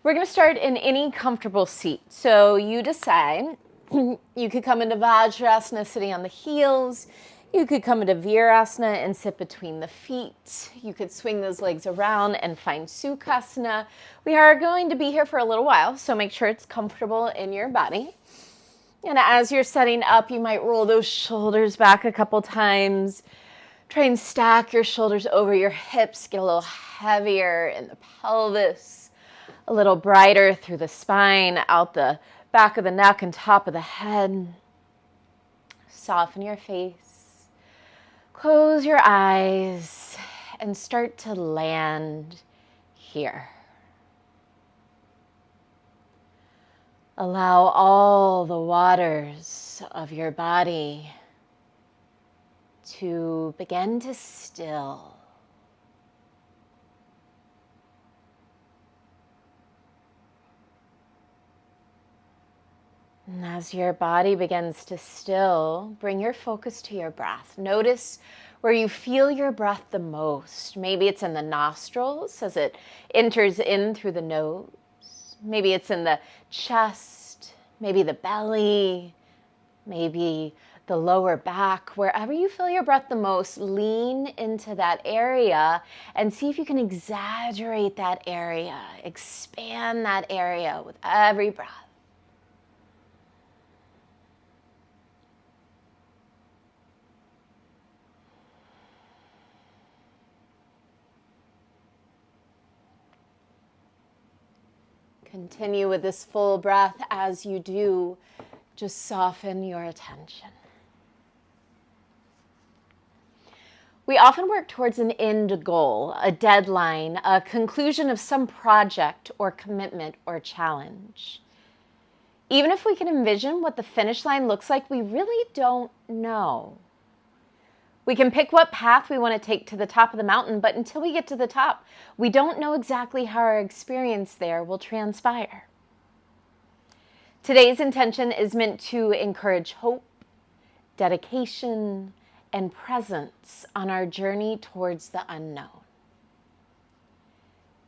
We're going to start in any comfortable seat. So you decide. You could come into Vajrasana sitting on the heels. You could come into Virasana and sit between the feet. You could swing those legs around and find Sukhasana. We are going to be here for a little while, so make sure it's comfortable in your body. And as you're setting up, you might roll those shoulders back a couple times. Try and stack your shoulders over your hips, get a little heavier in the pelvis, a little brighter through the spine, out the back of the neck and top of the head. Soften your face. Close your eyes and start to land here. Allow all the waters of your body to begin to still. And as your body begins to still, bring your focus to your breath. Notice where you feel your breath the most. Maybe it's in the nostrils as it enters in through the nose. Maybe it's in the chest, maybe the belly, maybe the lower back. Wherever you feel your breath the most, lean into that area and see if you can exaggerate that area, expand that area with every breath. Continue with this full breath. As you do, just soften your attention. We often work towards an end goal, a deadline, a conclusion of some project or commitment or challenge. Even if we can envision what the finish line looks like, we really don't know. We can pick what path we want to take to the top of the mountain, but until we get to the top, we don't know exactly how our experience there will transpire. Today's intention is meant to encourage hope, dedication, and presence on our journey towards the unknown.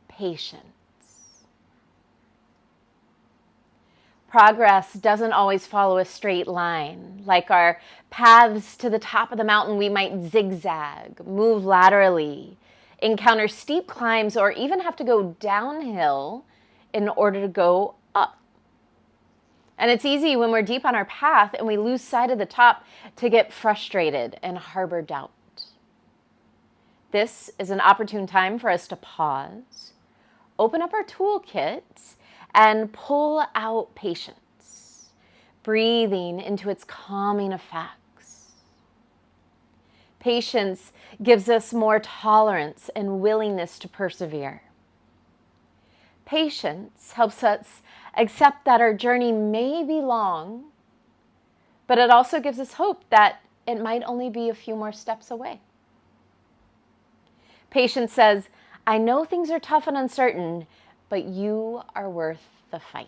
Patience. Progress doesn't always follow a straight line. Like our paths to the top of the mountain, we might zigzag, move laterally, encounter steep climbs, or even have to go downhill in order to go up. And it's easy when we're deep on our path and we lose sight of the top to get frustrated and harbor doubt. This is an opportune time for us to pause, open up our toolkit, and pull out patience, breathing into its calming effects. Patience gives us more tolerance and willingness to persevere. Patience helps us accept that our journey may be long, but it also gives us hope that it might only be a few more steps away. Patience says, I know things are tough and uncertain, but you are worth the fight.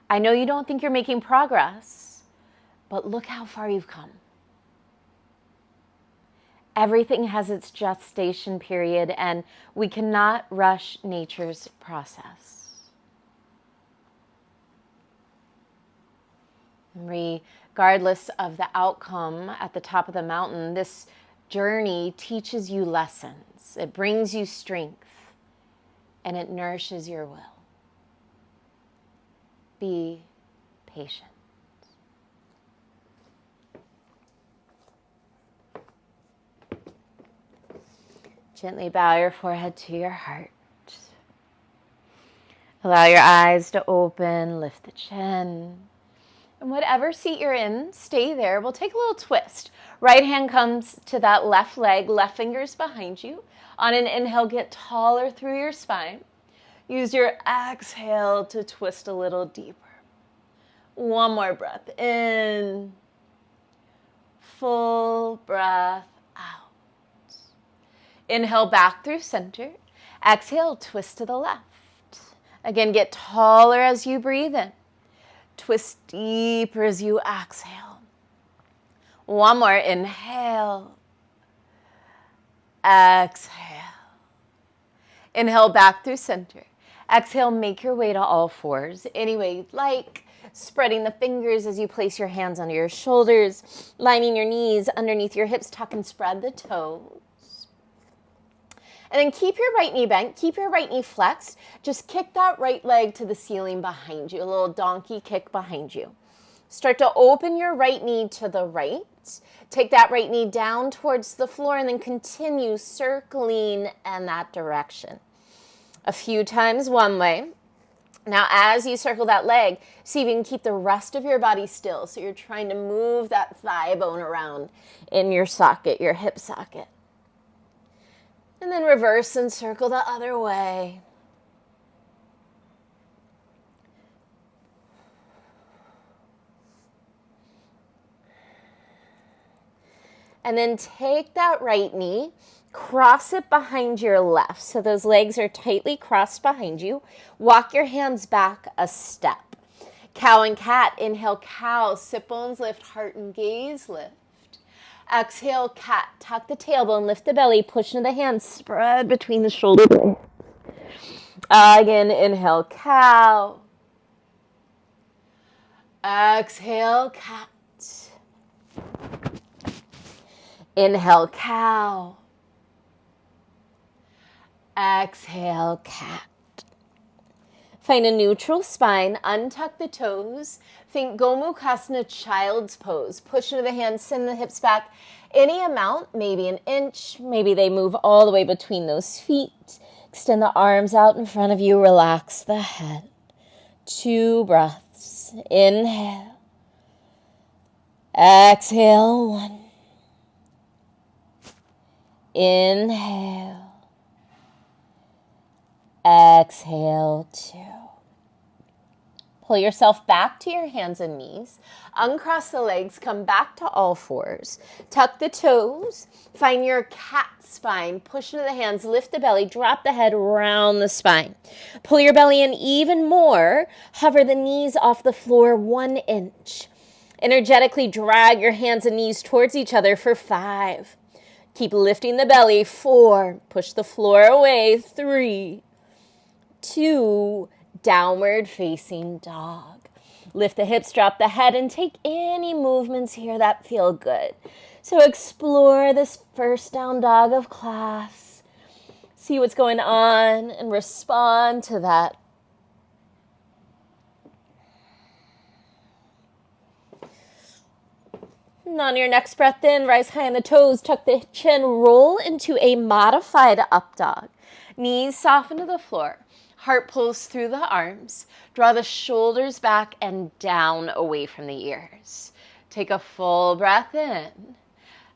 I know you don't think you're making progress, but look how far you've come. Everything has its gestation period, and we cannot rush nature's process. Regardless of the outcome at the top of the mountain, this journey teaches you lessons. It brings you strength, and it nourishes your will. Be patient. Gently bow your forehead to your heart. Allow your eyes to open, lift the chin. And whatever seat you're in, stay there. We'll take a little twist. Right hand comes to that left leg, left finger's behind you. On an inhale, get taller through your spine. Use your exhale to twist a little deeper. One more breath in. Full breath out. Inhale back through center. Exhale, twist to the left. Again, get taller as you breathe in. Twist deeper as you exhale. One more. Inhale. Exhale. Inhale back through center. Exhale, make your way to all fours. Anyway, like spreading the fingers as you place your hands under your shoulders, lining your knees underneath your hips, tuck and spread the toes. And then keep your right knee bent, keep your right knee flexed. Just kick that right leg to the ceiling behind you, a little donkey kick behind you. Start to open your right knee to the right. Take that right knee down towards the floor and then continue circling in that direction. A few times one way. Now, as you circle that leg, see if you can keep the rest of your body still. So you're trying to move that thigh bone around in your socket, your hip socket. And then reverse and circle the other way. And then take that right knee, cross it behind your left. So those legs are tightly crossed behind you. Walk your hands back a step. Cow and cat. Inhale, cow. Sit bones lift, heart and gaze lift. Exhale, cat. Tuck the tailbone, lift the belly, push into the hands, spread between the shoulders. Again, inhale, cow. Exhale, cat. Inhale, cow. Exhale, cat. Find a neutral spine, untuck the toes. Think Gomukhasana, child's pose. Push into the hands, send the hips back any amount, maybe an inch. Maybe they move all the way between those feet. Extend the arms out in front of you, relax the head. 2 breaths. Inhale. Exhale, 1. Inhale. Exhale, 2. Pull yourself back to your hands and knees. Uncross the legs, come back to all fours. Tuck the toes. Find your cat spine. Push into the hands, lift the belly, drop the head, round the spine. Pull your belly in even more. Hover the knees off the floor 1 inch. Energetically drag your hands and knees towards each other for 5. Keep lifting the belly. 4. Push the floor away. 3, 2, downward facing dog. Lift the hips, drop the head, and take any movements here that feel good. So explore this first down dog of class. See what's going on and respond to that. And on your next breath in, rise high on the toes, tuck the chin, roll into a modified up dog. Knees soften to the floor. Heart pulls through the arms. Draw the shoulders back and down away from the ears. Take a full breath in.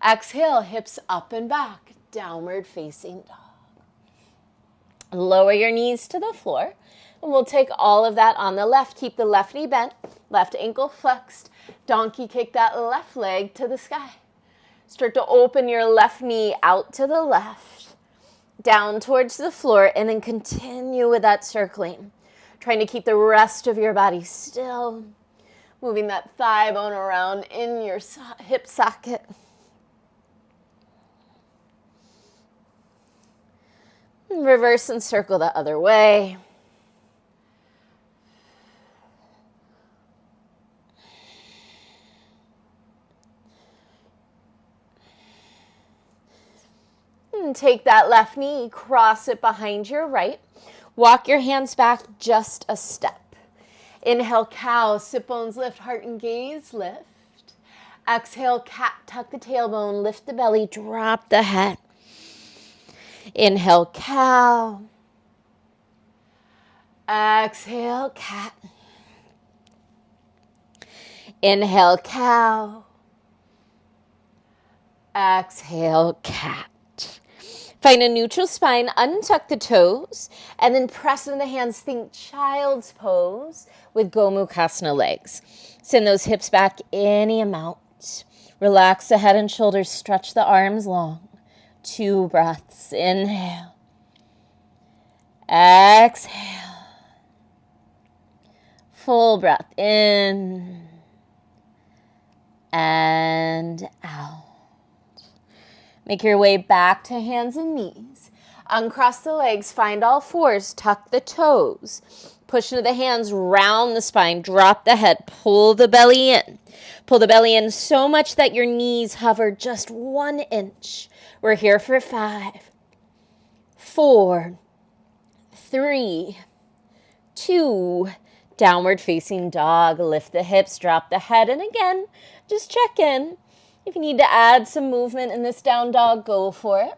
Exhale, hips up and back, downward facing dog. Lower your knees to the floor. And we'll take all of that on the left. Keep the left knee bent, left ankle flexed. Donkey kick that left leg to the sky. Start to open your left knee out to the left, down towards the floor, and then continue with that circling. Trying to keep the rest of your body still. Moving that thigh bone around in your hip socket. And reverse and circle the other way. And take that left knee, cross it behind your right. Walk your hands back just a step. Inhale, cow, sit bones lift, heart and gaze lift. Exhale, cat, tuck the tailbone, lift the belly, drop the head. Inhale, cow. Exhale, cat. Inhale, cow. Exhale, cat. Find a neutral spine, untuck the toes, and then press into the hands. Think child's pose with Gomukhasana legs. Send those hips back any amount. Relax the head and shoulders, stretch the arms long. 2 breaths. Inhale. Exhale. Full breath in and out. Make your way back to hands and knees. Uncross the legs, find all fours, tuck the toes. Push into the hands, round the spine, drop the head, pull the belly in. Pull the belly in so much that your knees hover just 1 inch. We're here for 5, 4, 3, 2, downward facing dog. Lift the hips, drop the head, and again, just check in. If you need to add some movement in this down dog, go for it.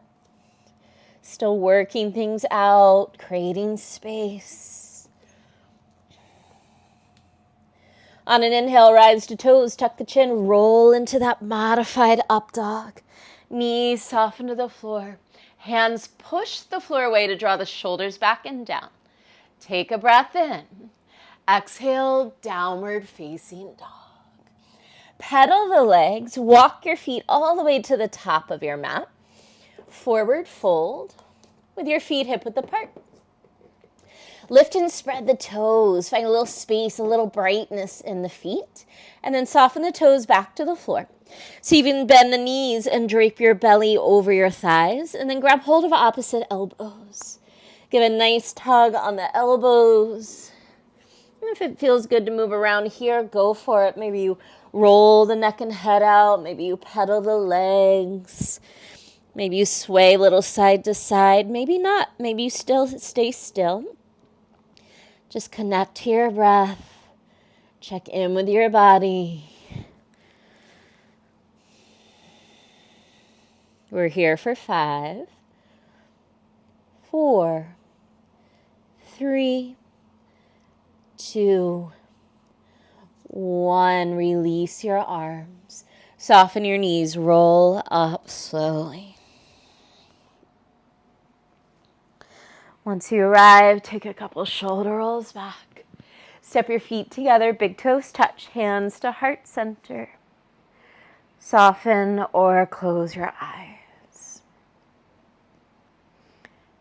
Still working things out, creating space. On an inhale, rise to toes, tuck the chin, roll into that modified up dog. Knees soften to the floor. Hands push the floor away to draw the shoulders back and down. Take a breath in. Exhale, downward facing dog. Pedal the legs, walk your feet all the way to the top of your mat. Forward fold with your feet hip width apart. Lift and spread the toes. Find a little space, a little brightness in the feet. And then soften the toes back to the floor. So you can bend the knees and drape your belly over your thighs. And then grab hold of opposite elbows. Give a nice tug on the elbows. And if it feels good to move around here, go for it. Maybe you roll the neck and head out. Maybe you pedal the legs. Maybe you sway a little side to side. Maybe not. Maybe you still stay still. Just connect to your breath. Check in with your body. We're here for 5, 4, 3, 2, 1. Release your arms. Soften your knees. Roll up slowly. Once you arrive, take a couple shoulder rolls back. Step your feet together, big toes touch, hands to heart center. Soften or close your eyes.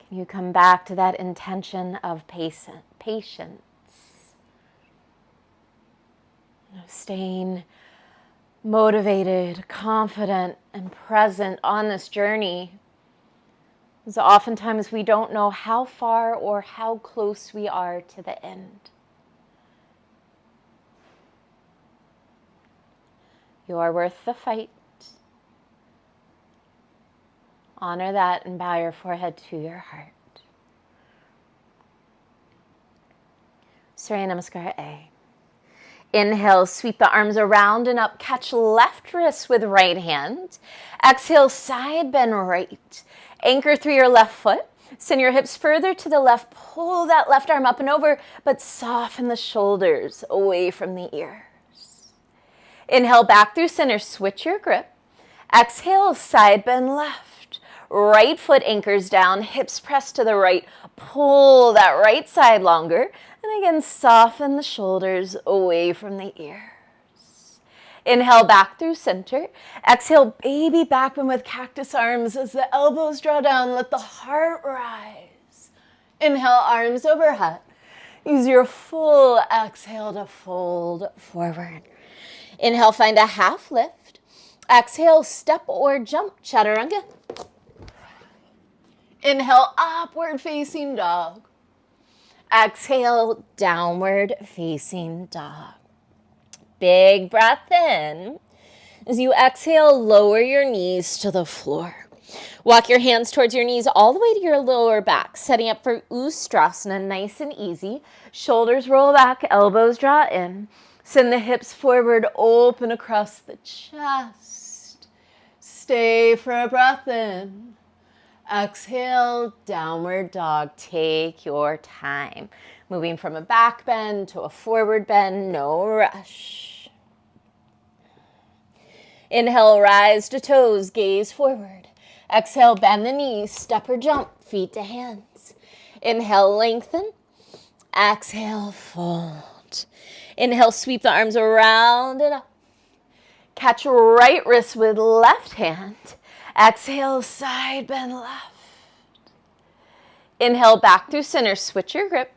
Can you come back to that intention of patience? Staying motivated, confident, and present on this journey. Because oftentimes we don't know how far or how close we are to the end. You are worth the fight. Honor that and bow your forehead to your heart. Surya Namaskar A. Inhale, sweep the arms around and up. Catch left wrist with right hand. Exhale, side bend right. Anchor through your left foot. Send your hips further to the left. Pull that left arm up and over, but soften the shoulders away from the ears. Inhale, back through center. Switch your grip. Exhale, side bend left. Right foot anchors down. Hips press to the right. Pull that right side longer. And again, soften the shoulders away from the ears. Inhale, back through center. Exhale, baby back bend with cactus arms as the elbows draw down. Let the heart rise. Inhale, arms overhead. Use your full exhale to fold forward. Inhale, find a half lift. Exhale, step or jump, chaturanga. Inhale, upward facing dog. Exhale, downward facing dog. Big breath in. As you exhale, lower your knees to the floor. Walk your hands towards your knees all the way to your lower back, setting up for Ustrasana, nice and easy. Shoulders roll back, elbows draw in. Send the hips forward, open across the chest. Stay for a breath in. Exhale, downward dog. Take your time. Moving from a back bend to a forward bend, no rush. Inhale, rise to toes, gaze forward. Exhale, bend the knees, step or jump, feet to hands. Inhale, lengthen. Exhale, fold. Inhale, sweep the arms around and up. Catch right wrist with left hand. Exhale, side bend left. Inhale, back through center, switch your grip.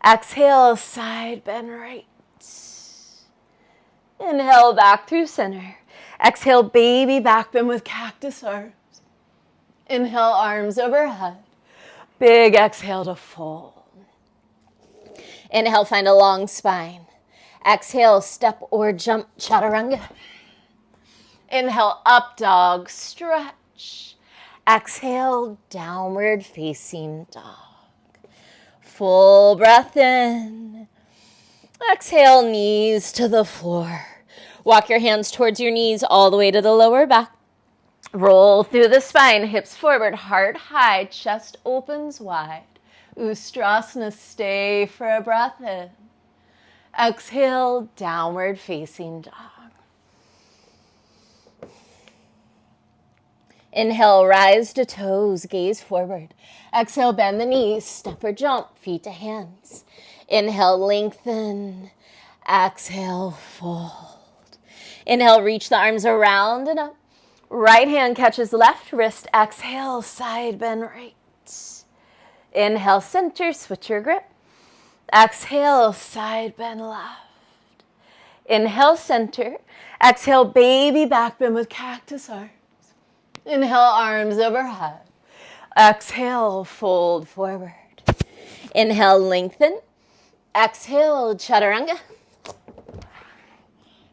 Exhale, side bend right. Inhale, back through center. Exhale, baby back bend with cactus arms. Inhale, arms overhead. Big exhale to fold. Inhale, find a long spine. Exhale, step or jump, chaturanga. Inhale, up dog, stretch. Exhale, downward facing dog. Full breath in. Exhale, knees to the floor. Walk your hands towards your knees all the way to the lower back. Roll through the spine, hips forward, heart high, chest opens wide. Ustrasana, stay for a breath in. Exhale, downward facing dog. Inhale, rise to toes, gaze forward. Exhale, bend the knees, step or jump, feet to hands. Inhale, lengthen. Exhale, fold. Inhale, reach the arms around and up. Right hand catches left wrist. Exhale, side bend right. Inhale, center, switch your grip. Exhale, side bend left. Inhale, center. Exhale, baby back bend with cactus arms. Inhale, arms overhead. Exhale, fold forward. Inhale, lengthen. Exhale, chaturanga.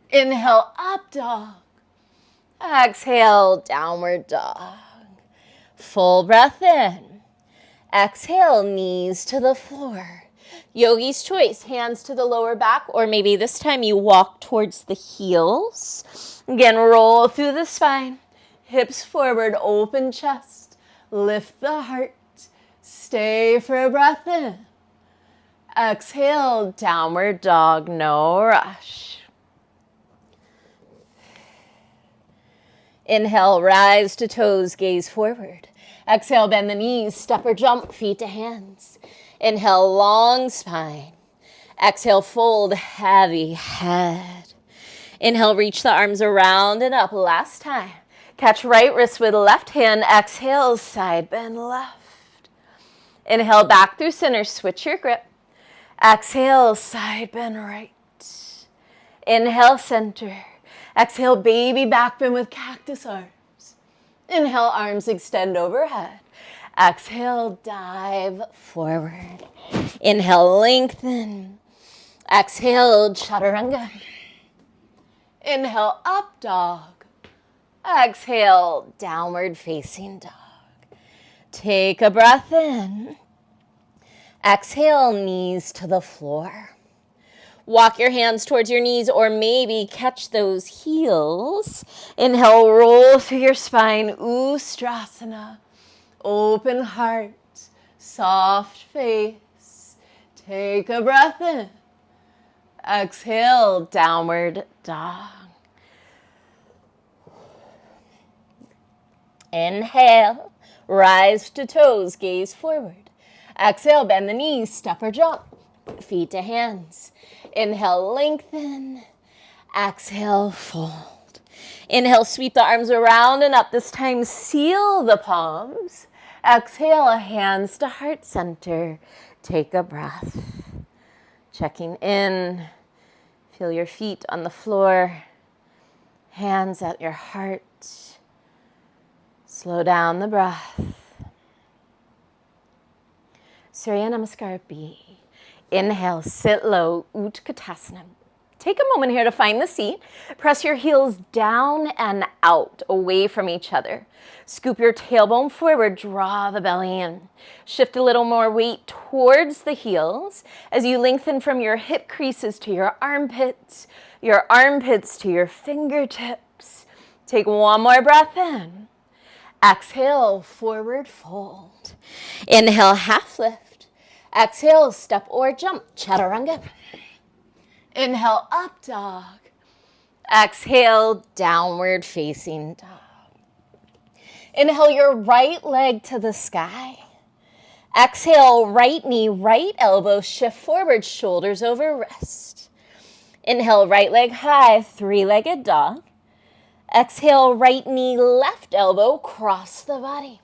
Inhale, up dog. Exhale, downward dog. Full breath in. Exhale, knees to the floor. Yogi's choice, hands to the lower back, or maybe this time you walk towards the heels. Again, roll through the spine. Hips forward, open chest, lift the heart, stay for a breath in. Exhale, downward dog, no rush. Inhale, rise to toes, gaze forward. Exhale, bend the knees, step or jump, feet to hands. Inhale, long spine. Exhale, fold, heavy head. Inhale, reach the arms around and up, last time. Catch right wrist with left hand. Exhale, side bend left. Inhale, back through center. Switch your grip. Exhale, side bend right. Inhale, center. Exhale, baby back bend with cactus arms. Inhale, arms extend overhead. Exhale, dive forward. Inhale, lengthen. Exhale, chaturanga. Inhale, up dog. Exhale, downward facing dog. Take a breath in. Exhale, knees to the floor. Walk your hands towards your knees or maybe catch those heels. Inhale, roll through your spine, Ustrasana. Open heart, soft face. Take a breath in. Exhale, downward dog. Inhale, rise to toes, gaze forward. Exhale, bend the knees, step or jump, feet to hands. Inhale, lengthen. Exhale, fold. Inhale, sweep the arms around and up. This time, seal the palms. Exhale, hands to heart center. Take a breath. Checking in. Feel your feet on the floor. Hands at your heart. Slow down the breath. Surya Namaskar B. Inhale, sit low, Utkatasana. Take a moment here to find the seat. Press your heels down and out, away from each other. Scoop your tailbone forward, draw the belly in. Shift a little more weight towards the heels as you lengthen from your hip creases to your armpits to your fingertips. Take one more breath in. Exhale, forward fold. Inhale, half lift. Exhale, step or jump, chaturanga. Inhale, up dog. Exhale, downward facing dog. Inhale your right leg to the sky. Exhale, right knee, right elbow, shift forward, shoulders over wrist. Inhale, right leg high, three-legged dog. Exhale, right knee, left elbow, cross the body.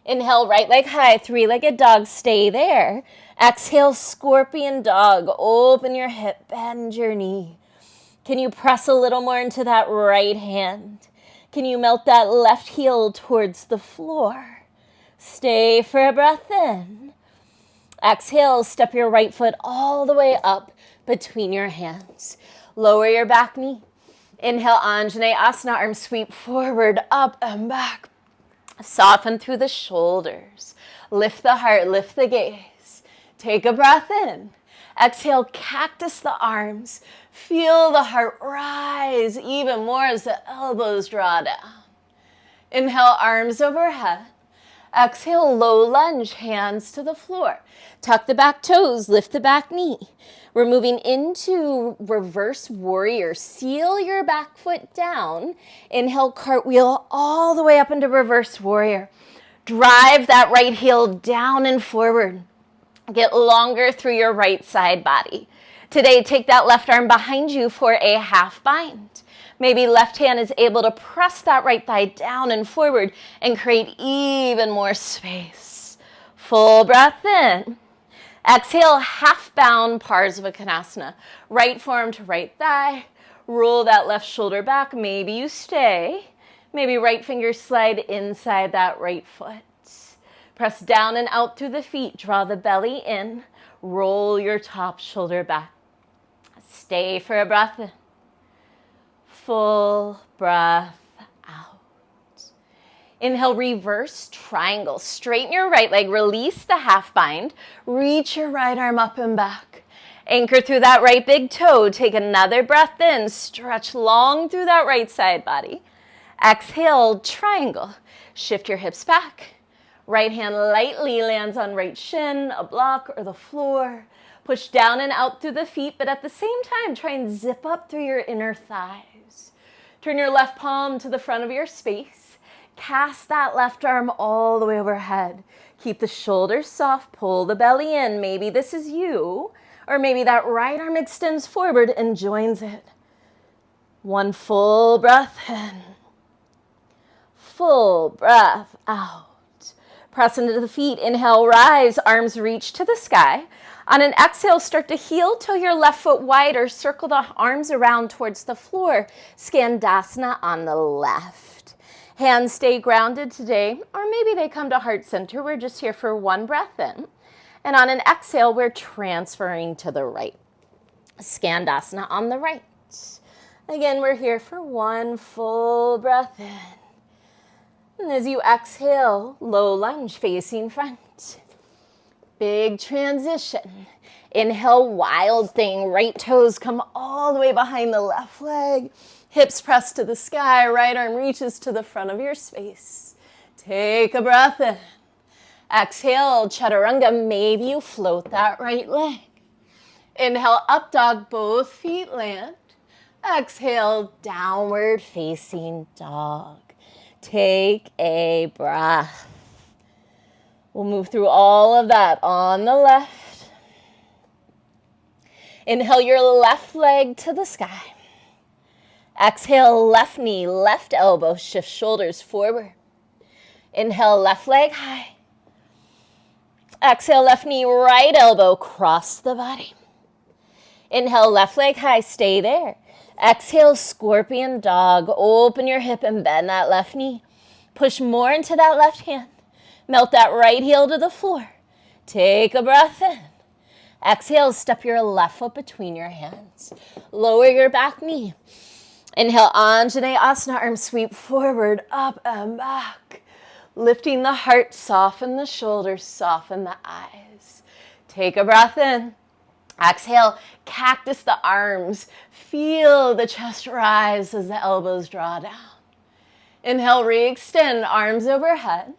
Inhale, right leg high, three-legged dog, stay there. Exhale, scorpion dog, open your hip, bend your knee. Can you press a little more into that right hand? Can you melt that left heel towards the floor? Stay for a breath in. Exhale, step your right foot all the way up between your hands. Lower your back knee. Inhale, Anjaneyasana, arms sweep forward, up and back. Soften through the shoulders. Lift the heart, lift the gaze. Take a breath in. Exhale, cactus the arms. Feel the heart rise even more as the elbows draw down. Inhale, arms overhead. Exhale, low lunge, hands to the floor. Tuck the back toes, lift the back knee. We're moving into reverse warrior. Seal your back foot down. Inhale, cartwheel all the way up into reverse warrior. Drive that right heel down and forward. Get longer through your right side body. Today, take that left arm behind you for a half bind. Maybe left hand is able to press that right thigh down and forward and create even more space. Full breath in. Exhale, half bound Parsvakonasana. Right forearm to right thigh. Roll that left shoulder back. Maybe you stay. Maybe right fingers slide inside that right foot. Press down and out through the feet. Draw the belly in. Roll your top shoulder back. Stay for a breath in. Full breath out. Inhale, reverse triangle. Straighten your right leg. Release the half bind. Reach your right arm up and back. Anchor through that right big toe. Take another breath in. Stretch long through that right side body. Exhale, triangle. Shift your hips back. Right hand lightly lands on right shin, a block, or the floor. Push down and out through the feet, but at the same time, try and zip up through your inner thighs. Turn your left palm to the front of your space. Cast that left arm all the way overhead. Keep the shoulders soft, pull the belly in. Maybe this is you, or maybe that right arm extends forward and joins it. One full breath in. Full breath out. Press into the feet. Inhale, rise. Arms reach to the sky. On an exhale, start to heel toe your left foot wider. Circle the arms around towards the floor. Skandasana on the left. Hands stay grounded today, or maybe they come to heart center. We're just here for one breath in. And on an exhale, we're transferring to the right. Skandasana on the right. Again, we're here for one full breath in. And as you exhale, low lunge facing front. Big transition. Inhale, wild thing. Right toes come all the way behind the left leg. Hips press to the sky. Right arm reaches to the front of your space. Take a breath in. Exhale, chaturanga. Maybe you float that right leg. Inhale, up dog. Both feet land. Exhale, downward facing dog. Take a breath. We'll move through all of that on the left. Inhale your left leg to the sky. Exhale, left knee, left elbow, shift shoulders forward. Inhale, left leg high. Exhale, left knee, right elbow, cross the body. Inhale, left leg high, stay there. Exhale, scorpion dog. Open your hip and bend that left knee. Push more into that left hand. Melt that right heel to the floor. Take a breath in. Exhale, step your left foot between your hands. Lower your back knee. Inhale, Anjaneyasana, arms sweep forward, up and back. Lifting the heart, soften the shoulders, soften the eyes. Take a breath in. Exhale, cactus the arms. Feel the chest rise as the elbows draw down. Inhale, re-extend, arms overhead.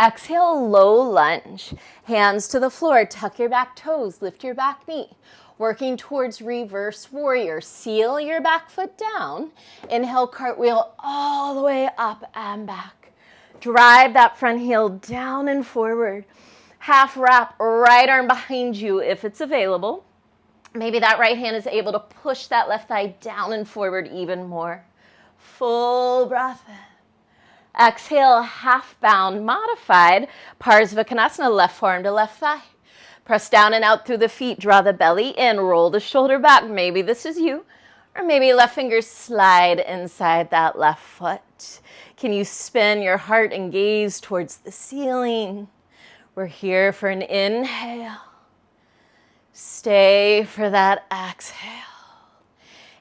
Exhale, low lunge. Hands to the floor, tuck your back toes, lift your back knee. Working towards reverse warrior. Seal your back foot down. Inhale, cartwheel all the way up and back. Drive that front heel down and forward. Half wrap, right arm behind you if it's available. Maybe that right hand is able to push that left thigh down and forward even more. Full breath in. Exhale, half bound, modified Parsvakonasana, left forearm to left thigh. Press down and out through the feet. Draw the belly in. Roll the shoulder back. Maybe this is you. Or maybe left fingers slide inside that left foot. Can you spin your heart and gaze towards the ceiling? We're here for an inhale. Stay for that exhale.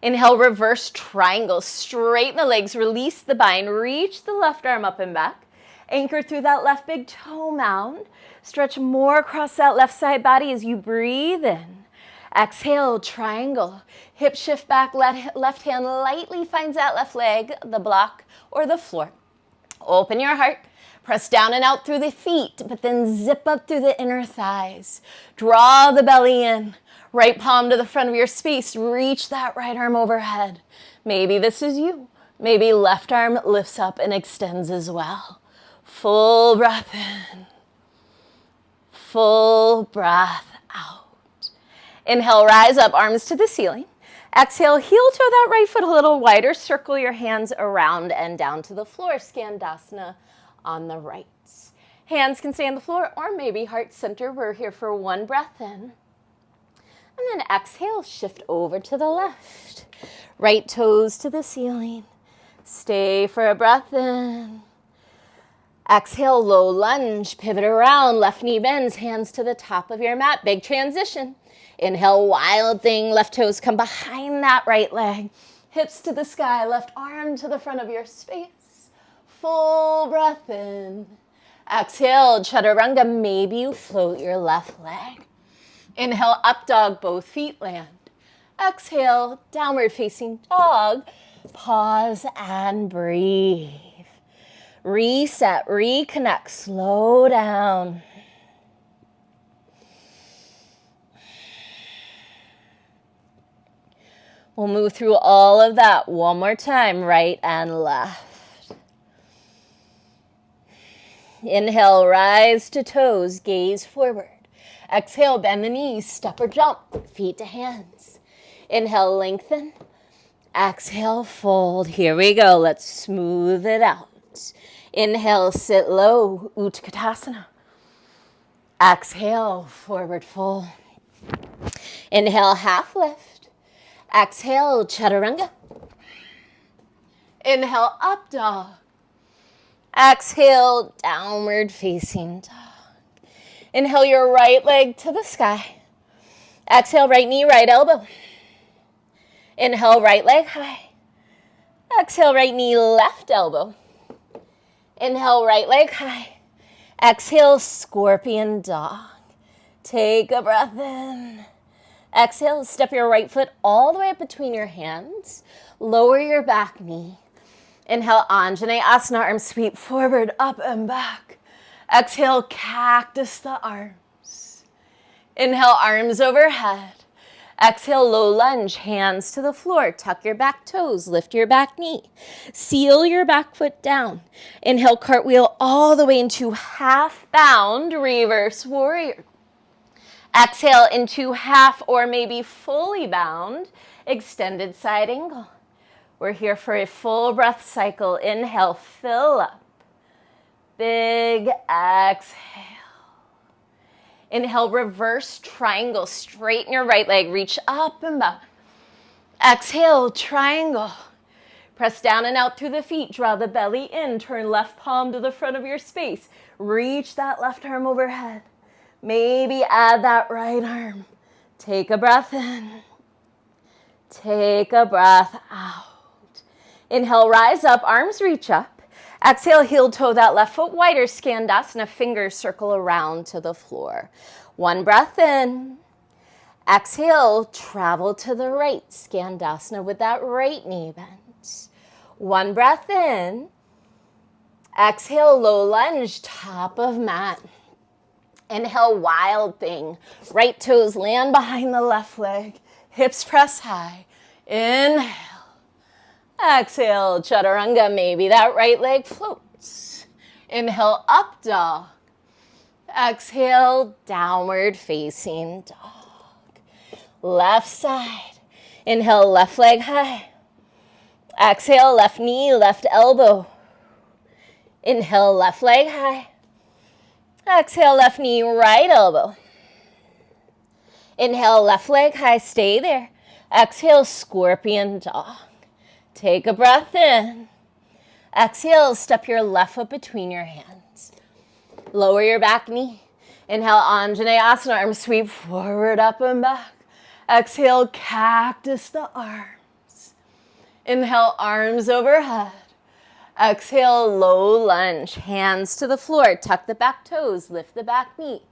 Inhale, reverse triangle. Straighten the legs, release the bind, reach the left arm up and back. Anchor through that left big toe mound. Stretch more across that left side body as you breathe in. Exhale, triangle. Hip shift back, left hand lightly finds that left leg, the block or the floor. Open your heart. Press down and out through the feet, but then zip up through the inner thighs. Draw the belly in. Right palm to the front of your space. Reach that right arm overhead. Maybe this is you. Maybe left arm lifts up and extends as well. Full breath in. Full breath out. Inhale, rise up, arms to the ceiling. Exhale, heel toe that right foot a little wider. Circle your hands around and down to the floor. Skandasana on the right. Hands can stay on the floor or maybe heart center. We're here for one breath in. And then exhale, shift over to the left. Right toes to the ceiling. Stay for a breath in. Exhale, low lunge, pivot around, left knee bends, hands to the top of your mat. Big transition. Inhale, wild thing, left toes come behind that right leg. Hips to the sky, left arm to the front of your space. Full breath in. Exhale, chaturanga, maybe you float your left leg. Inhale, up dog, both feet land. Exhale, downward facing dog. Pause and breathe. Reset, reconnect, slow down. We'll move through all of that one more time, right and left. Inhale, rise to toes, gaze forward. Exhale, bend the knees, step or jump, feet to hands. Inhale, lengthen. Exhale, fold. Here we go. Let's smooth it out. Inhale, sit low, Utkatasana. Exhale, forward fold. Inhale, half lift. Exhale, chaturanga. Inhale, up dog. Exhale, downward facing dog. Inhale your right leg to the sky. Exhale, right knee, right elbow. Inhale, right leg high. Exhale, right knee, left elbow. Inhale, right leg high. Exhale, scorpion dog. Take a breath in. Exhale, step your right foot all the way up between your hands. Lower your back knee. Inhale, Anjaneyasana, arms sweep forward, up and back. Exhale, cactus the arms. Inhale, arms overhead. Exhale, low lunge, hands to the floor. Tuck your back toes, lift your back knee. Seal your back foot down. Inhale, cartwheel all the way into half bound, reverse warrior. Exhale into half or maybe fully bound, extended side angle. We're here for a full breath cycle. Inhale, fill up. Big exhale. Inhale, reverse triangle. Straighten your right leg, reach up and back. Exhale, triangle. Press down and out through the feet. Draw the belly in. Turn left palm to the front of your space. Reach that left arm overhead. Maybe add that right arm. Take a breath in. Take a breath out. Inhale, rise up, arms reach up. Exhale, heel toe that left foot wider, Skandasana, fingers circle around to the floor. One breath in. Exhale, travel to the right, Skandasana with that right knee bent. One breath in. Exhale, low lunge, top of mat. Inhale, wild thing. Right toes land behind the left leg. Hips press high. Inhale. Exhale, chaturanga, maybe that right leg floats. Inhale, up dog. Exhale, downward facing dog. Left side. Inhale, left leg high. Exhale, left knee, left elbow. Inhale, left leg high. Exhale, left knee, right elbow. Inhale, left leg high, stay there. Exhale, scorpion dog. Take a breath in. Exhale, step your left foot between your hands. Lower your back knee. Inhale, Anjaneyasana, arms sweep forward, up and back. Exhale, cactus the arms. Inhale, arms overhead. Exhale, low lunge, hands to the floor. Tuck the back toes, lift the back knee.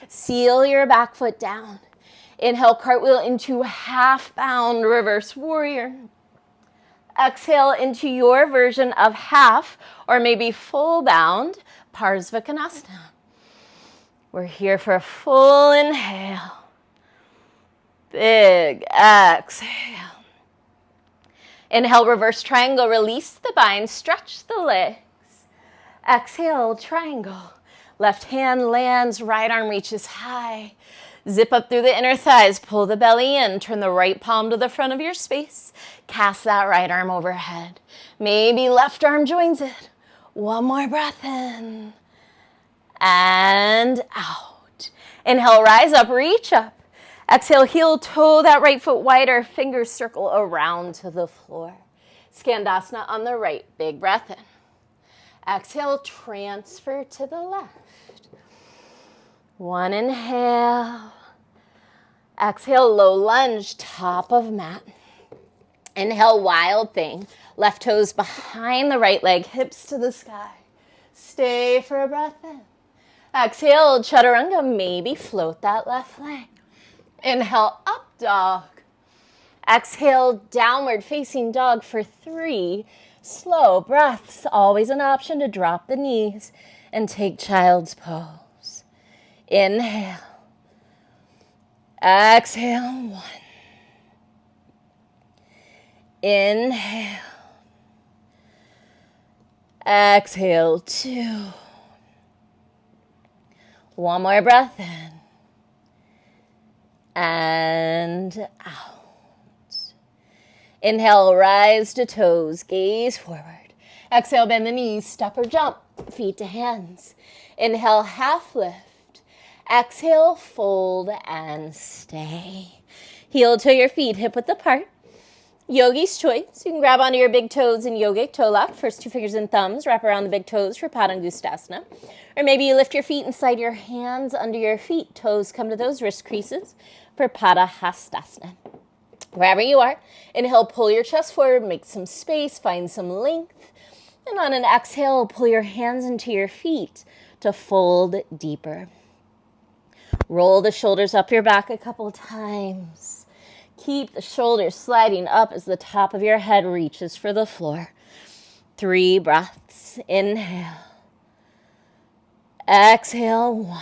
Seal your back foot down. Inhale, cartwheel into half bound reverse warrior. Exhale into your version of half or maybe full bound Parsvakonasana. We're here for a full inhale. Big exhale. Inhale, reverse triangle. Release the bind, stretch the legs. Exhale, triangle. Left hand lands, right arm reaches high. Zip up through the inner thighs, pull the belly in, turn the right palm to the front of your space. Cast that right arm overhead. Maybe left arm joins it. One more breath in. And out. Inhale, rise up, reach up. Exhale, heel toe that right foot wider, fingers circle around to the floor. Skandasana on the right, big breath in. Exhale, transfer to the left. One inhale. Exhale, low lunge, top of mat. Inhale, wild thing. Left toes behind the right leg, hips to the sky. Stay for a breath in. Exhale, chaturanga, maybe float that left leg. Inhale, up dog. Exhale, downward facing dog for 3 slow breaths. Always an option to drop the knees and take child's pose. Inhale. Exhale, 1. Inhale. Exhale, 2. One more breath in. And out. Inhale, rise to toes, gaze forward. Exhale, bend the knees, step or jump, feet to hands. Inhale, half lift. Exhale, fold and stay. Heel to your feet, hip width apart. Yogi's choice. You can grab onto your big toes in yogic toe lock. First 2 fingers and thumbs. Wrap around the big toes for Padangustasana. Or maybe you lift your feet and slide your hands under your feet. Toes come to those wrist creases for Padahastasana. Wherever you are, inhale, pull your chest forward, make some space, find some length. And on an exhale, pull your hands into your feet to fold deeper. Roll the shoulders up your back a couple times. Keep the shoulders sliding up as the top of your head reaches for the floor. 3 breaths. Inhale. Exhale, 1.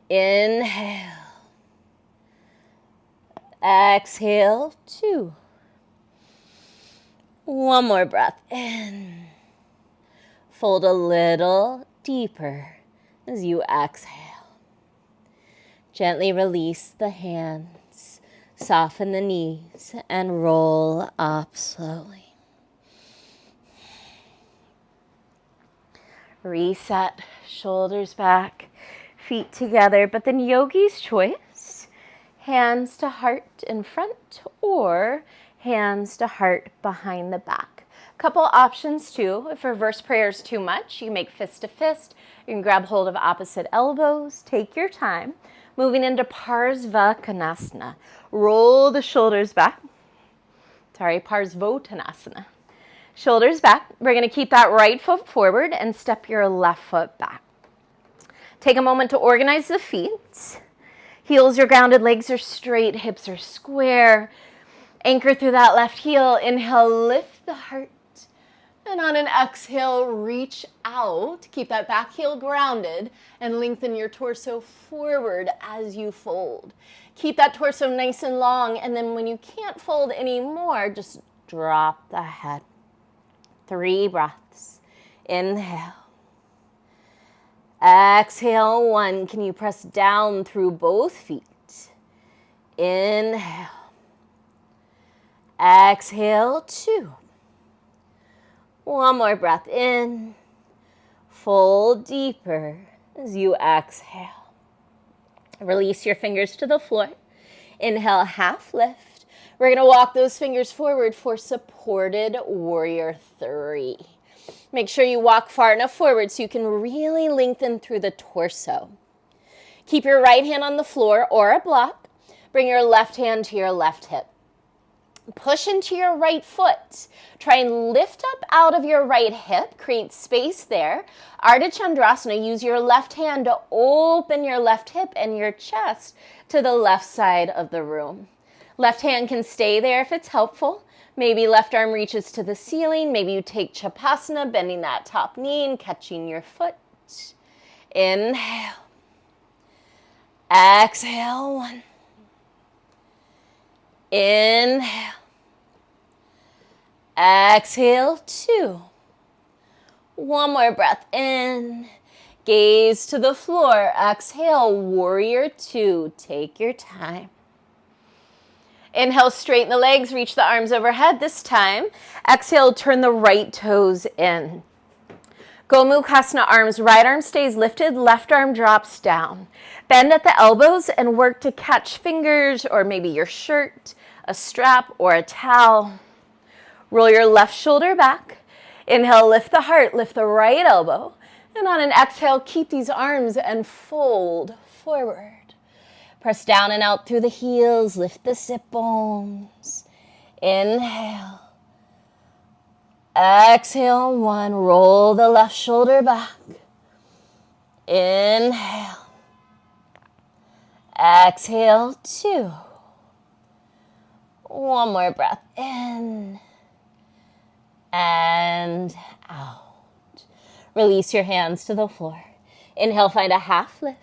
Inhale. Exhale, 2. One more breath in. Fold a little deeper as you exhale. Gently release the hands, soften the knees, and roll up slowly. Reset, shoulders back, feet together, but then yogi's choice, hands to heart in front or hands to heart behind the back. Couple options too. If reverse prayer is too much, you make fist to fist. You can grab hold of opposite elbows. Take your time. Moving into Parsvakonasana. Roll the shoulders back. Parsvottanasana. Shoulders back. We're going to keep that right foot forward and step your left foot back. Take a moment to organize the feet. Heels are grounded, legs are straight, hips are square. Anchor through that left heel. Inhale, lift the heart. And on an exhale, reach out. Keep that back heel grounded and lengthen your torso forward as you fold. Keep that torso nice and long, and then when you can't fold anymore, just drop the head. 3 breaths. Inhale. Exhale, 1. Can you press down through both feet? Inhale. Exhale, 2. One more breath in. Fold deeper as you exhale. Release your fingers to the floor. Inhale, half lift. We're going to walk those fingers forward for supported warrior 3. Make sure you walk far enough forward so you can really lengthen through the torso. Keep your right hand on the floor or a block. Bring your left hand to your left hip. Push into your right foot. Try and lift up out of your right hip. Create space there. Ardha Chandrasana. Use your left hand to open your left hip and your chest to the left side of the room. Left hand can stay there if it's helpful. Maybe left arm reaches to the ceiling. Maybe you take Chapasana, bending that top knee and catching your foot. Inhale. Exhale, 1. Inhale. Exhale, 2. One more breath in. Gaze to the floor. Exhale, warrior 2. Take your time. Inhale, straighten the legs, reach the arms overhead. This time, exhale, turn the right toes in. Gomukhasana arms, right arm stays lifted, left arm drops down. Bend at the elbows and work to catch fingers or maybe your shirt, a strap, or a towel. Roll your left shoulder back. Inhale, lift the heart, lift the right elbow. And on an exhale, keep these arms and fold forward. Press down and out through the heels. Lift the sit bones. Inhale. Exhale, 1. Roll the left shoulder back. Inhale. Exhale, 2. One more breath in and out. Release your hands to the floor. Inhale, find a half lift.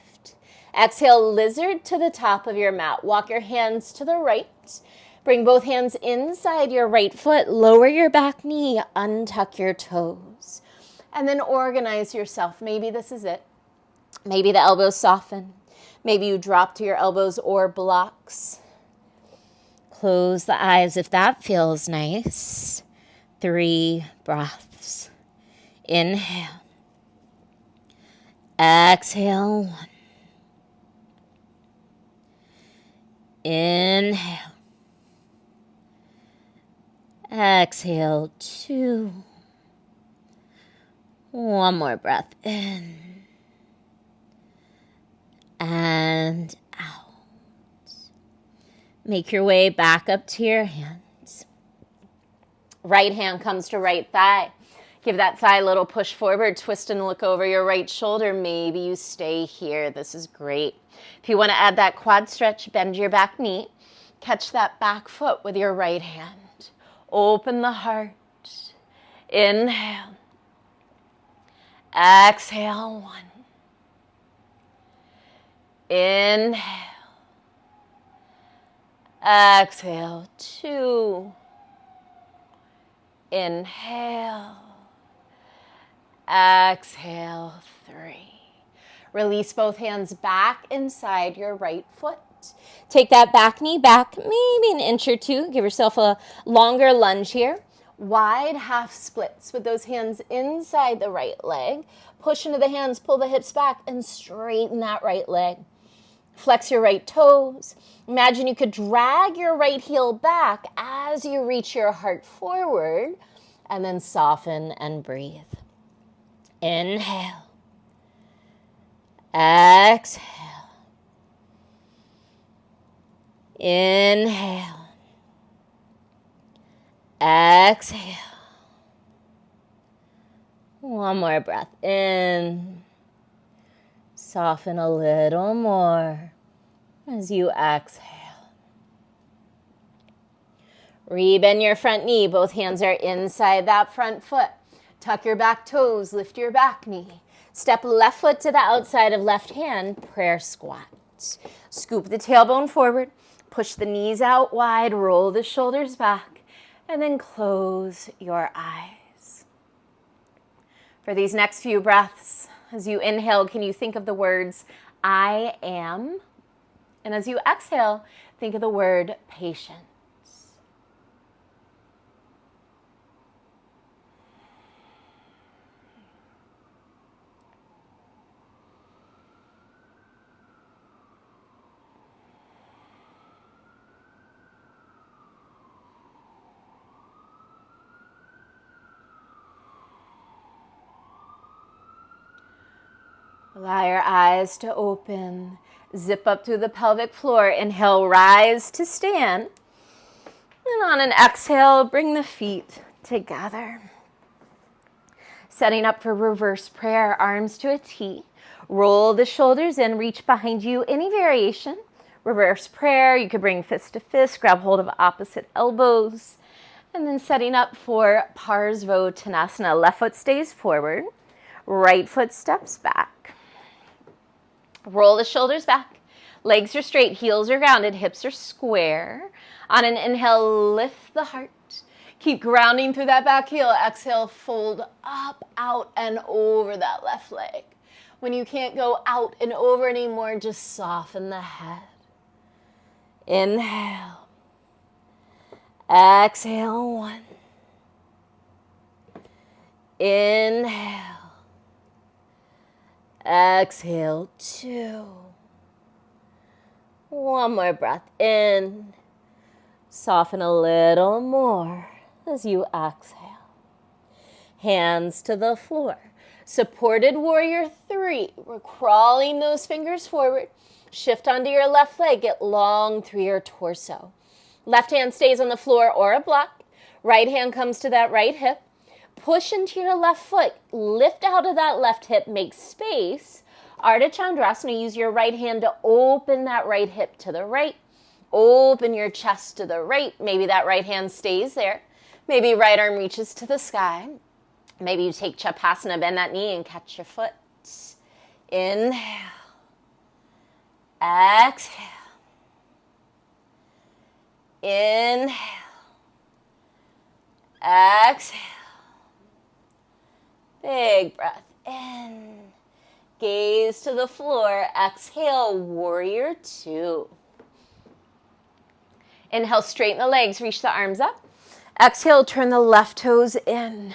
Exhale, lizard to the top of your mat. Walk your hands to the right. Bring both hands inside your right foot. Lower your back knee. Untuck your toes. And then organize yourself. Maybe this is it. Maybe the elbows soften. Maybe you drop to your elbows or blocks. Close the eyes if that feels nice. 3 breaths. Inhale. Exhale, 1. Inhale. Exhale, 2. One more breath in and out. Make your way back up to your hands. Right hand comes to right thigh. Give that thigh a little push forward. Twist and look over your right shoulder. Maybe you stay here. This is great. If you want to add that quad stretch, bend your back knee. Catch that back foot with your right hand. Open the heart. Inhale. Exhale, 1. Inhale. Exhale, 2. Inhale. Exhale, 3. Release both hands back inside your right foot. Take that back knee back, maybe an inch or 2. Give yourself a longer lunge here. Wide half splits with those hands inside the right leg. Push into the hands, pull the hips back, and straighten that right leg. Flex your right toes. Imagine you could drag your right heel back as you reach your heart forward, and then soften and breathe. Inhale. Exhale. Inhale. Exhale. One more breath in. Soften a little more as you exhale. Rebend your front knee. Both hands are inside that front foot. Tuck your back toes. Lift your back knee. Step left foot to the outside of left hand. Prayer squat. Scoop the tailbone forward. Push the knees out wide. Roll the shoulders back. And then close your eyes. For these next few breaths, as you inhale, can you think of the words, I am? And as you exhale, think of the word patience. Allow your eyes to open. Zip up through the pelvic floor. Inhale, rise to stand. And on an exhale, bring the feet together. Setting up for reverse prayer, arms to a T. Roll the shoulders in, reach behind you, any variation. Reverse prayer, you could bring fist to fist, grab hold of opposite elbows. And then setting up for Parsvottanasana. Left foot stays forward, right foot steps back. Roll the shoulders back. Legs are straight, heels are grounded, hips are square. On an inhale, lift the heart. Keep grounding through that back heel. Exhale, fold up, out, and over that left leg. When you can't go out and over anymore, just soften the head. Inhale. Exhale, 1. Inhale. Exhale, 2. One more breath in. Soften a little more as you exhale. Hands to the floor. Supported warrior 3. We're crawling those fingers forward. Shift onto your left leg. Get long through your torso. Left hand stays on the floor or a block. Right hand comes to that right hip. Push into your left foot. Lift out of that left hip. Make space. Ardha Chandrasana. Use your right hand to open that right hip to the right. Open your chest to the right. Maybe that right hand stays there. Maybe right arm reaches to the sky. Maybe you take Chapasana, bend that knee and catch your foot. Inhale. Exhale. Inhale. Exhale. Big breath in. Gaze to the floor. Exhale, warrior 2. Inhale, straighten the legs, reach the arms up. Exhale, turn the left toes in.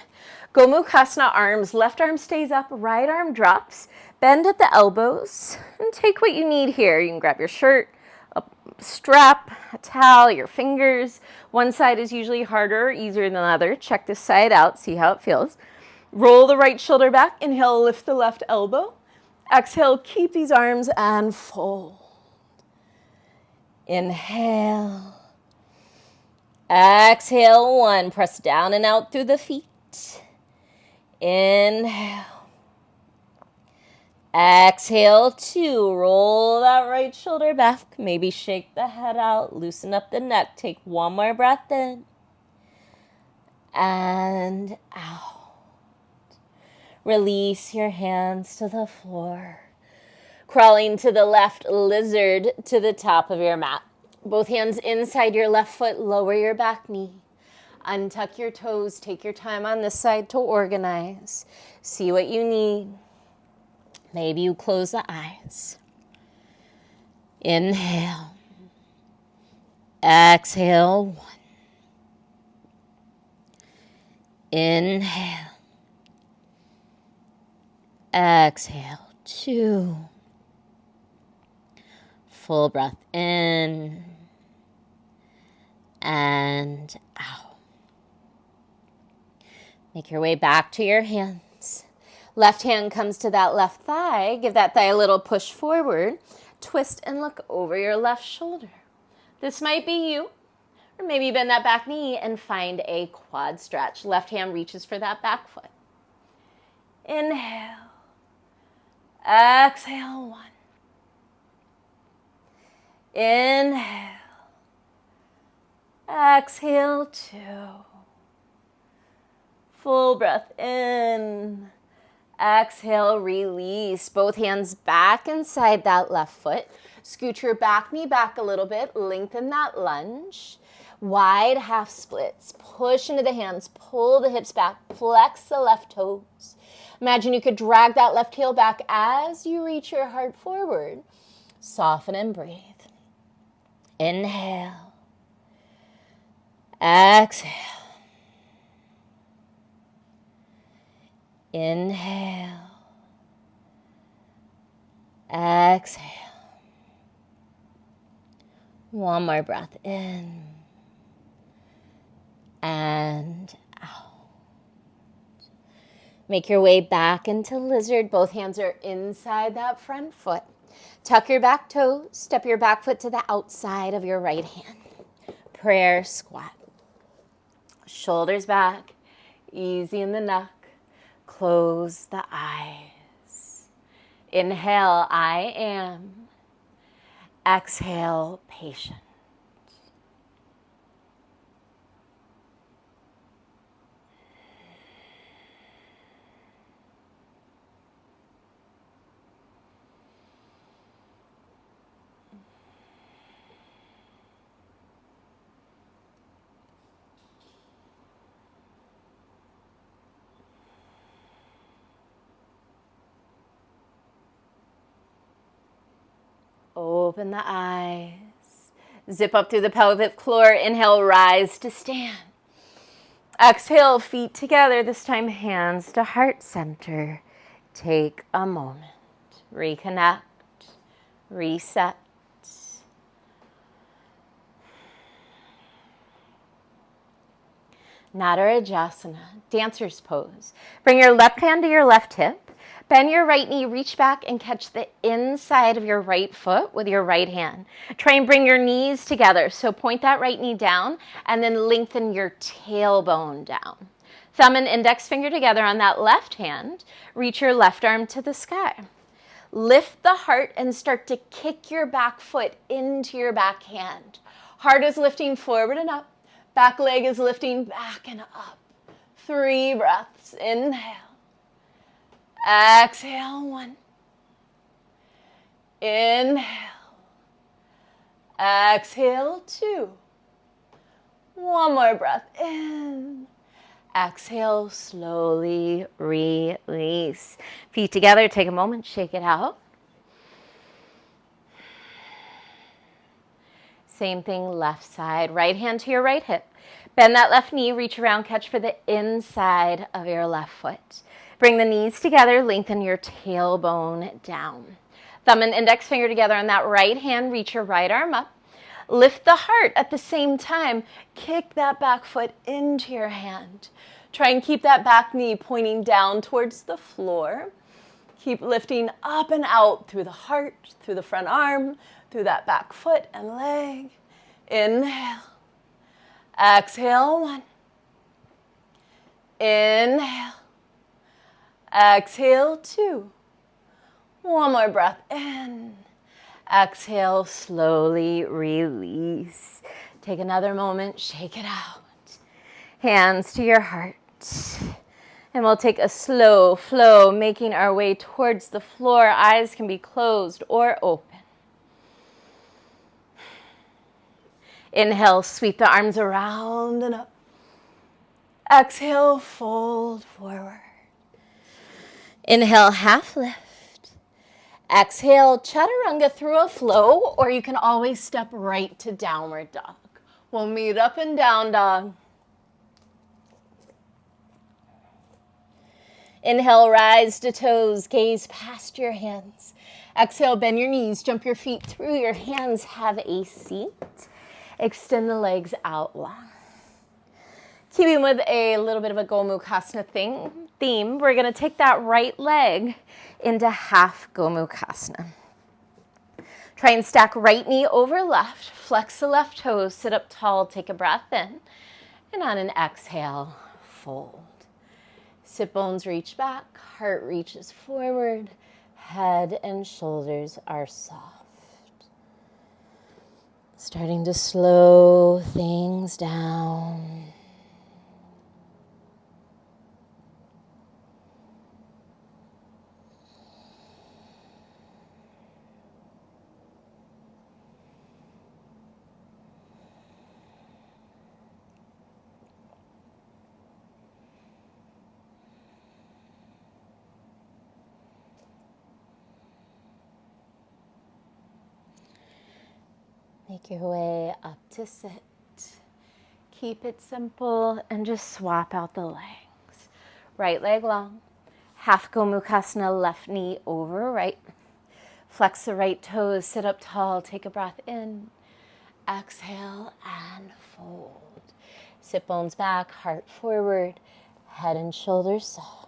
Gomukhasana arms, left arm stays up, right arm drops. Bend at the elbows and take what you need here. You can grab your shirt, a strap, a towel, your fingers. One side is usually harder or easier than the other. Check this side out, see how it feels. Roll the right shoulder back. Inhale, lift the left elbow. Exhale, keep these arms and fold. Inhale. Exhale, 1. Press down and out through the feet. Inhale. Exhale, 2. Roll that right shoulder back. Maybe shake the head out. Loosen up the neck. Take one more breath in. And out. Release your hands to the floor. Crawling to the left, lizard to the top of your mat. Both hands inside your left foot, lower your back knee. Untuck your toes, take your time on this side to organize. See what you need. Maybe you close the eyes. Inhale. Exhale, 1. Inhale. Exhale, 2. Full breath in and out. Make your way back to your hands. Left hand comes to that left thigh. Give that thigh a little push forward. Twist and look over your left shoulder. This might be you. Or maybe bend that back knee and find a quad stretch. Left hand reaches for that back foot. Inhale. Exhale, 1. Inhale. Exhale, 2. Full breath in. Exhale, release. Both hands back inside that left foot. Scoot your back knee back a little bit. Lengthen that lunge. Wide half splits. Push into the hands. Pull the hips back. Flex the left toes. Imagine you could drag that left heel back as you reach your heart forward. Soften and breathe. Inhale. Exhale. Inhale. Exhale. One more breath in and out. Make your way back into lizard. Both hands are inside that front foot. Tuck your back toes. Step your back foot to the outside of your right hand. Prayer squat. Shoulders back. Easy in the neck. Close the eyes. Inhale, I am. Exhale, patient. Open the eyes. Zip up through the pelvic floor. Inhale, rise to stand. Exhale, feet together. This time, hands to heart center. Take a moment. Reconnect. Reset. Nadarajasana, dancer's pose. Bring your left hand to your left hip. Bend your right knee, reach back and catch the inside of your right foot with your right hand. Try and bring your knees together. So point that right knee down and then lengthen your tailbone down. Thumb and index finger together on that left hand. Reach your left arm to the sky. Lift the heart and start to kick your back foot into your back hand. Heart is lifting forward and up. Back leg is lifting back and up. 3 breaths. Inhale. Exhale, 1. Inhale. Exhale, 2. One more breath in. Exhale, slowly release. Feet together, take a moment, shake it out. Same thing, left side. Right hand to your right hip. Bend that left knee, reach around, catch for the inside of your left foot. Bring the knees together, lengthen your tailbone down. Thumb and index finger together on that right hand, reach your right arm up. Lift the heart at the same time. Kick that back foot into your hand. Try and keep that back knee pointing down towards the floor. Keep lifting up and out through the heart, through the front arm, through that back foot and leg. Inhale. Exhale, 1. Inhale. Exhale, 2. One more breath in. Exhale, slowly release. Take another moment, shake it out. Hands to your heart. And we'll take a slow flow, making our way towards the floor. Eyes can be closed or open. Inhale, sweep the arms around and up. Exhale, fold forward. Inhale, half lift. Exhale, chaturanga through a flow, or you can always step right to downward dog. We'll meet up and down dog. Inhale, rise to toes, gaze past your hands. Exhale, bend your knees, jump your feet through your hands, have a seat. Extend the legs out long. Keeping with a little bit of a Gomukhasana theme, we're going to take that right leg into half Gomukhasana. Try and stack right knee over left, flex the left toes, sit up tall, take a breath in, and on an exhale, fold. Sit bones reach back, heart reaches forward, head and shoulders are soft. Starting to slow things down. Make your way up to sit. Keep it simple and just swap out the legs. Right leg long. Half Gomukhasana, left knee over right. Flex the right toes, sit up tall, take a breath in. Exhale and fold. Sit bones back, heart forward, head and shoulders soft.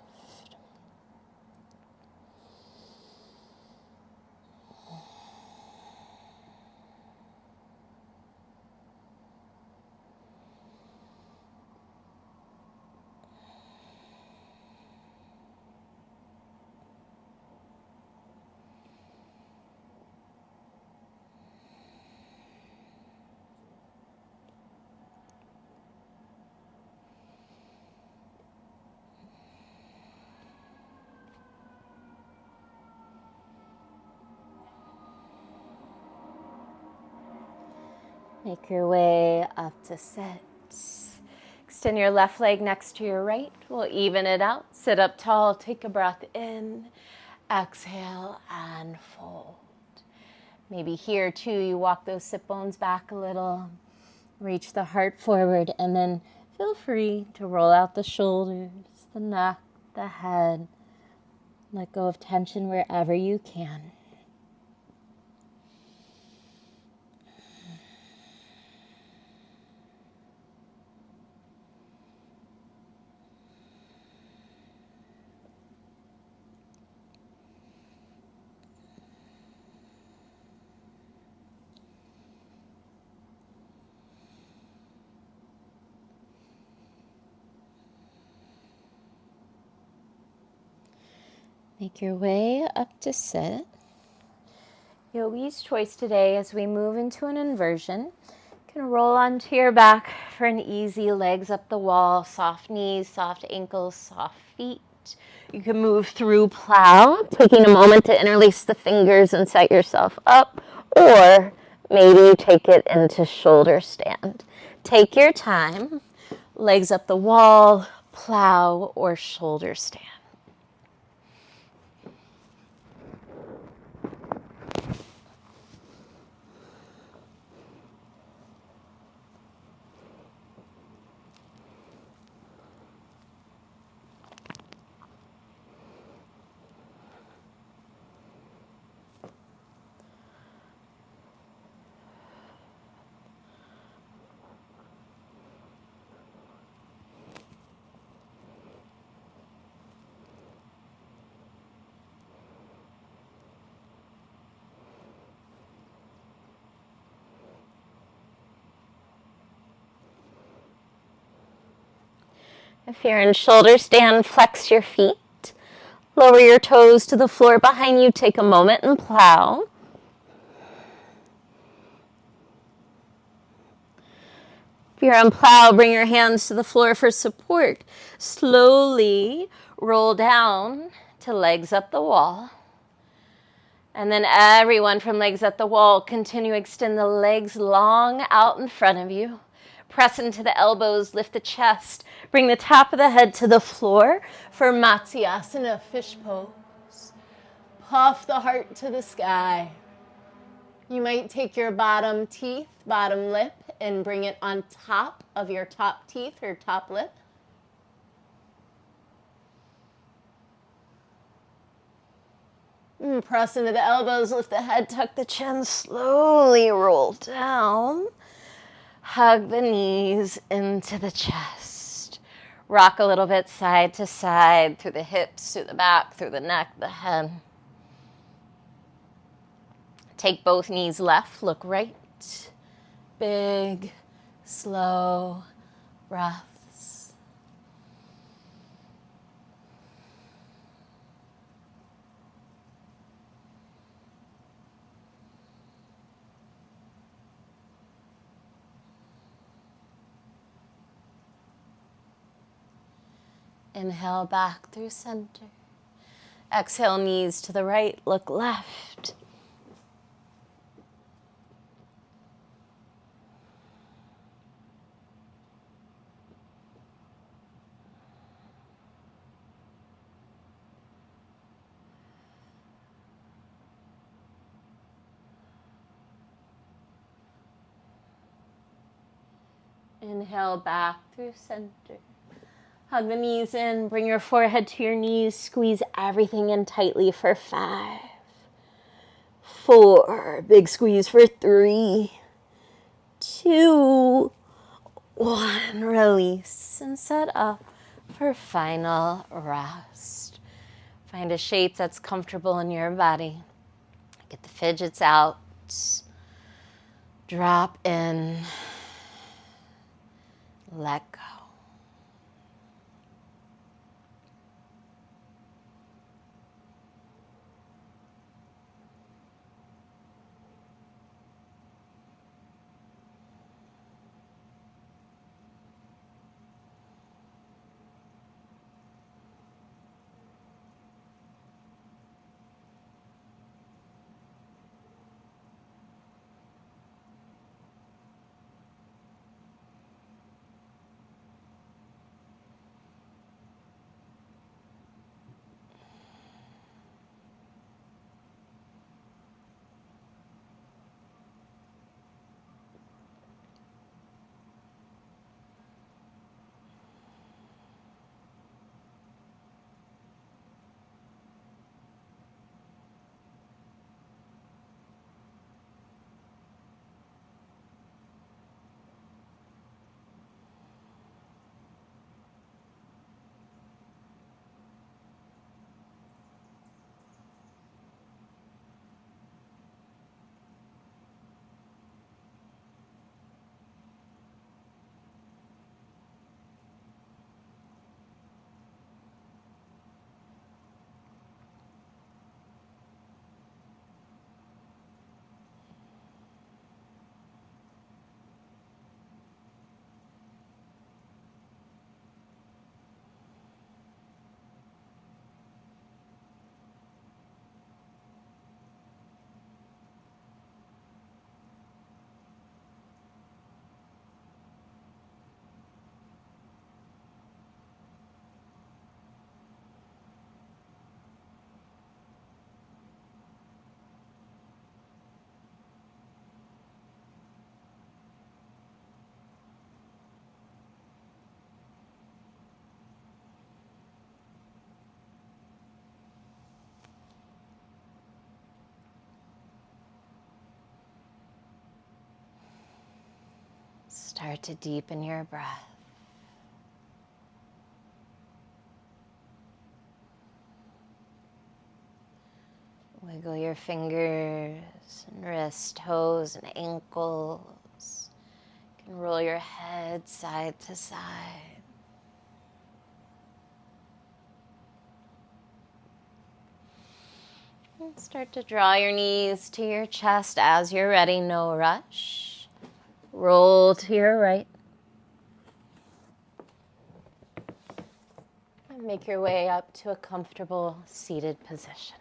Make your way up to sit. Extend your left leg next to your right. We'll even it out. Sit up tall. Take a breath in. Exhale and fold. Maybe here too, you walk those sit bones back a little. Reach the heart forward, and then feel free to roll out the shoulders, the neck, the head. Let go of tension wherever you can. Make your way up to sit. Yogi's choice today as we move into an inversion. You can roll onto your back for an easy legs up the wall, soft knees, soft ankles, soft feet. You can move through plow, taking a moment to interlace the fingers and set yourself up, or maybe take it into shoulder stand. Take your time, legs up the wall, plow, or shoulder stand. If you're in shoulder stand, flex your feet. Lower your toes to the floor behind you. Take a moment and plow. If you're on plow, bring your hands to the floor for support. Slowly roll down to legs up the wall. And then everyone from legs up the wall, continue to extend the legs long out in front of you. Press into the elbows, lift the chest. Bring the top of the head to the floor for Matsyasana, fish pose. Puff the heart to the sky. You might take your bottom teeth, bottom lip, and bring it on top of your top teeth or top lip. Press into the elbows, lift the head, tuck the chin, slowly roll down. Hug the knees into the chest. Rock a little bit side to side, through the hips, through the back, through the neck, the head. Take both knees left, look right. Big, slow breaths. Inhale back through center. Exhale, knees to the right, look left. Inhale back through center. Hug the knees in, bring your forehead to your knees, squeeze everything in tightly for 5, 4, big squeeze for 3, 2, 1, release and set up for final rest. Find a shape that's comfortable in your body. Get the fidgets out, drop in, let go. Start to deepen your breath. Wiggle your fingers and wrist, toes, and ankles. You can roll your head side to side. And start to draw your knees to your chest as you're ready, no rush. Roll to your right. And make your way up to a comfortable seated position.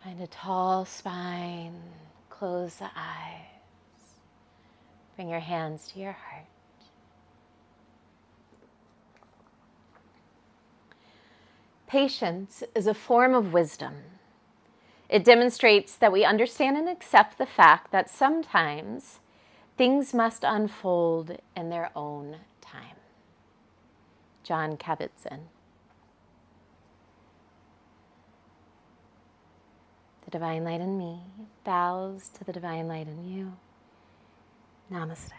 Find a tall spine, close the eyes, bring your hands to your heart. Patience is a form of wisdom. It demonstrates that we understand and accept the fact that sometimes things must unfold in their own time. Jon Kabat-Zinn. The divine light in me bows to the divine light in you. Namaste.